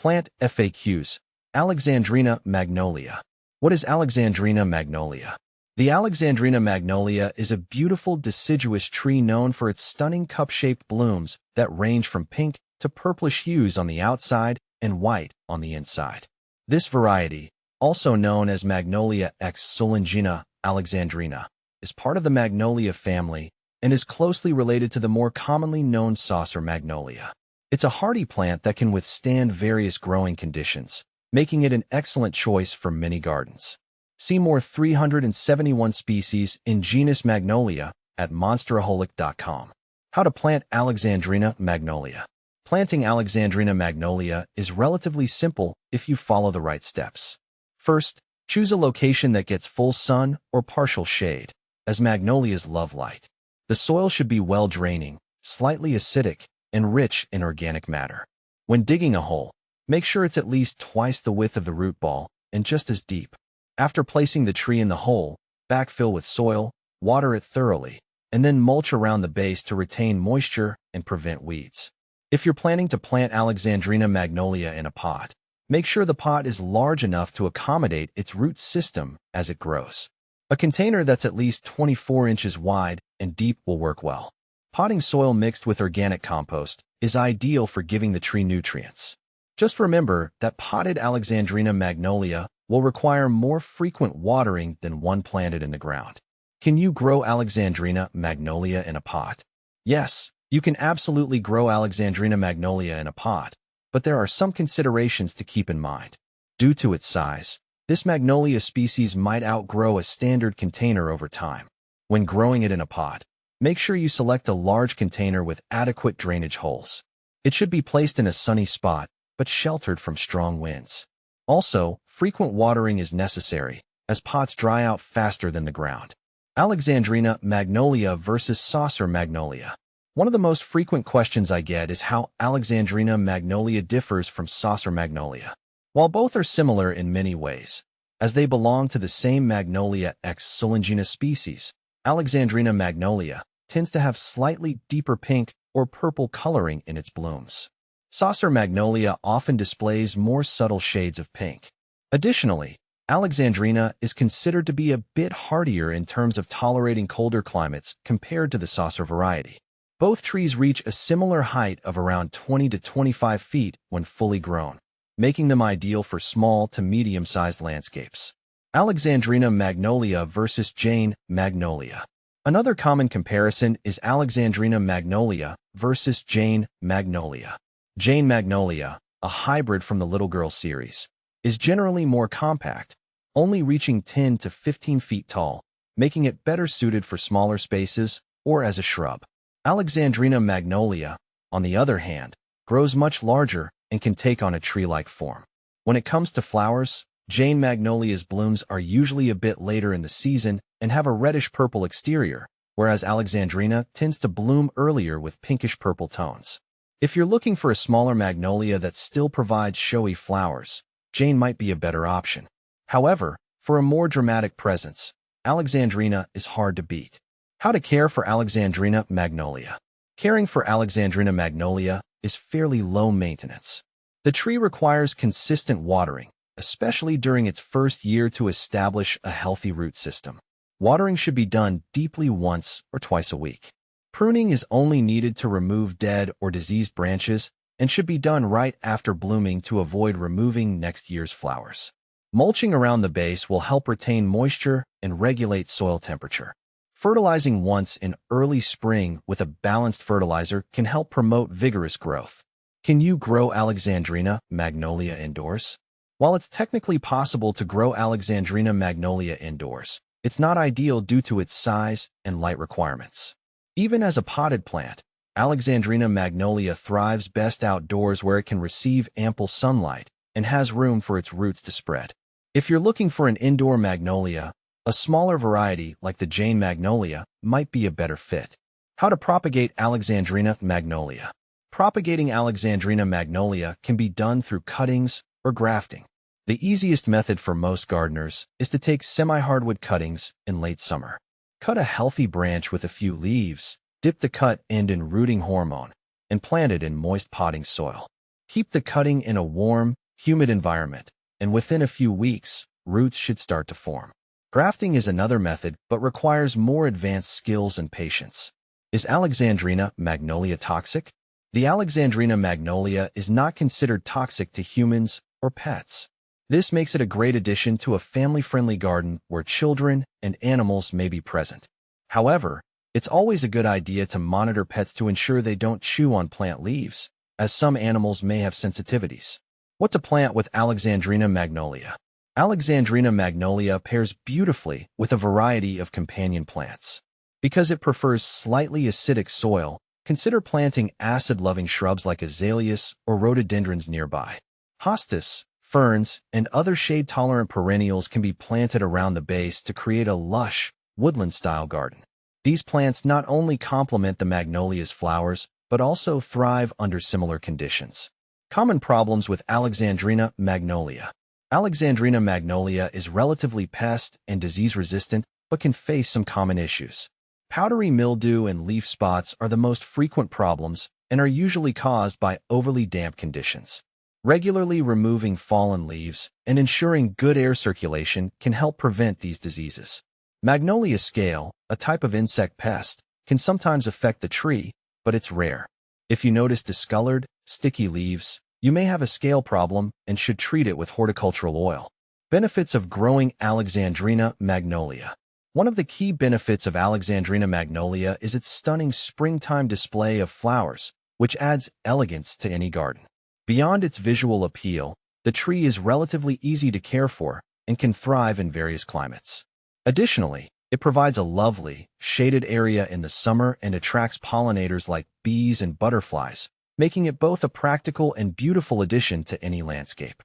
Plant FAQs. Alexandrina magnolia. What is Alexandrina magnolia? The Alexandrina magnolia is a beautiful deciduous tree known for its stunning cup-shaped blooms that range from pink to purplish hues on the outside and white on the inside. This variety, also known as Magnolia x Solingina alexandrina, is part of the Magnolia family and is closely related to the more commonly known saucer magnolia. It's a hardy plant that can withstand various growing conditions, making it an excellent choice for many gardens. See more 371 species in genus Magnolia at monsteraholic.com. How to plant Alexandrina magnolia. Planting Alexandrina magnolia is relatively simple if you follow the right steps. First, choose a location that gets full sun or partial shade, as magnolias love light. The soil should be well-draining, slightly acidic, and rich in organic matter. When digging a hole, make sure it's at least twice the width of the root ball and just as deep. After placing the tree in the hole, backfill with soil, water it thoroughly, and then mulch around the base to retain moisture and prevent weeds. If you're planning to plant Alexandrina magnolia in a pot, make sure the pot is large enough to accommodate its root system as it grows. A container that's at least 24 inches wide and deep will work well. Potting soil mixed with organic compost is ideal for giving the tree nutrients. Just remember that potted Alexandrina magnolia will require more frequent watering than one planted in the ground. Can you grow Alexandrina magnolia in a pot? Yes, you can absolutely grow Alexandrina magnolia in a pot, but there are some considerations to keep in mind. Due to its size, this magnolia species might outgrow a standard container over time. When growing it in a pot, make sure you select a large container with adequate drainage holes. It should be placed in a sunny spot, but sheltered from strong winds. Also, frequent watering is necessary, as pots dry out faster than the ground. Alexandrina magnolia versus saucer magnolia. One of the most frequent questions I get is how Alexandrina magnolia differs from saucer magnolia. While both are similar in many ways, as they belong to the same Magnolia x Solingina species, Alexandrina magnolia tends to have slightly deeper pink or purple coloring in its blooms. Saucer magnolia often displays more subtle shades of pink. Additionally, Alexandrina is considered to be a bit hardier in terms of tolerating colder climates compared to the saucer variety. Both trees reach a similar height of around 20 to 25 feet when fully grown, making them ideal for small to medium-sized landscapes. Alexandrina magnolia versus Jane magnolia. Another common comparison is Alexandrina magnolia versus Jane magnolia. Jane magnolia, a hybrid from the Little Girl series, is generally more compact, only reaching 10 to 15 feet tall, making it better suited for smaller spaces or as a shrub. Alexandrina magnolia, on the other hand, grows much larger and can take on a tree-like form. When it comes to flowers, Jane magnolia's blooms are usually a bit later in the season and have a reddish-purple exterior, whereas Alexandrina tends to bloom earlier with pinkish-purple tones. If you're looking for a smaller magnolia that still provides showy flowers, Jane might be a better option. However, for a more dramatic presence, Alexandrina is hard to beat. How to care for Alexandrina magnolia. Caring for Alexandrina magnolia is fairly low maintenance. The tree requires consistent watering, especially during its first year to establish a healthy root system. Watering should be done deeply once or twice a week. Pruning is only needed to remove dead or diseased branches and should be done right after blooming to avoid removing next year's flowers. Mulching around the base will help retain moisture and regulate soil temperature. Fertilizing once in early spring with a balanced fertilizer can help promote vigorous growth. Can you grow Alexandrina magnolia indoors? While it's technically possible to grow Alexandrina magnolia indoors, it's not ideal due to its size and light requirements. Even as a potted plant, Alexandrina magnolia thrives best outdoors where it can receive ample sunlight and has room for its roots to spread. If you're looking for an indoor magnolia, a smaller variety like the Jane magnolia might be a better fit. How to propagate Alexandrina magnolia. Propagating Alexandrina magnolia can be done through cuttings or grafting. The easiest method for most gardeners is to take semi-hardwood cuttings in late summer. Cut a healthy branch with a few leaves, dip the cut end in rooting hormone, and plant it in moist potting soil. Keep the cutting in a warm, humid environment, and within a few weeks, roots should start to form. Grafting is another method, but requires more advanced skills and patience. Is Alexandrina magnolia toxic? The Alexandrina magnolia is not considered toxic to humans or pets. This makes it a great addition to a family-friendly garden where children and animals may be present. However, it's always a good idea to monitor pets to ensure they don't chew on plant leaves, as some animals may have sensitivities. What to plant with Alexandrina magnolia? Alexandrina magnolia pairs beautifully with a variety of companion plants. Because it prefers slightly acidic soil, consider planting acid-loving shrubs like azaleas or rhododendrons nearby. Hostas, ferns, and other shade-tolerant perennials can be planted around the base to create a lush, woodland-style garden. These plants not only complement the magnolia's flowers, but also thrive under similar conditions. Common problems with Alexandrina magnolia. Alexandrina magnolia is relatively pest and disease-resistant, but can face some common issues. Powdery mildew and leaf spots are the most frequent problems and are usually caused by overly damp conditions. Regularly removing fallen leaves and ensuring good air circulation can help prevent these diseases. Magnolia scale, a type of insect pest, can sometimes affect the tree, but it's rare. If you notice discolored, sticky leaves, you may have a scale problem and should treat it with horticultural oil. Benefits of growing Alexandrina magnolia. One of the key benefits of Alexandrina magnolia is its stunning springtime display of flowers, which adds elegance to any garden. Beyond its visual appeal, the tree is relatively easy to care for and can thrive in various climates. Additionally, it provides a lovely, shaded area in the summer and attracts pollinators like bees and butterflies, making it both a practical and beautiful addition to any landscape.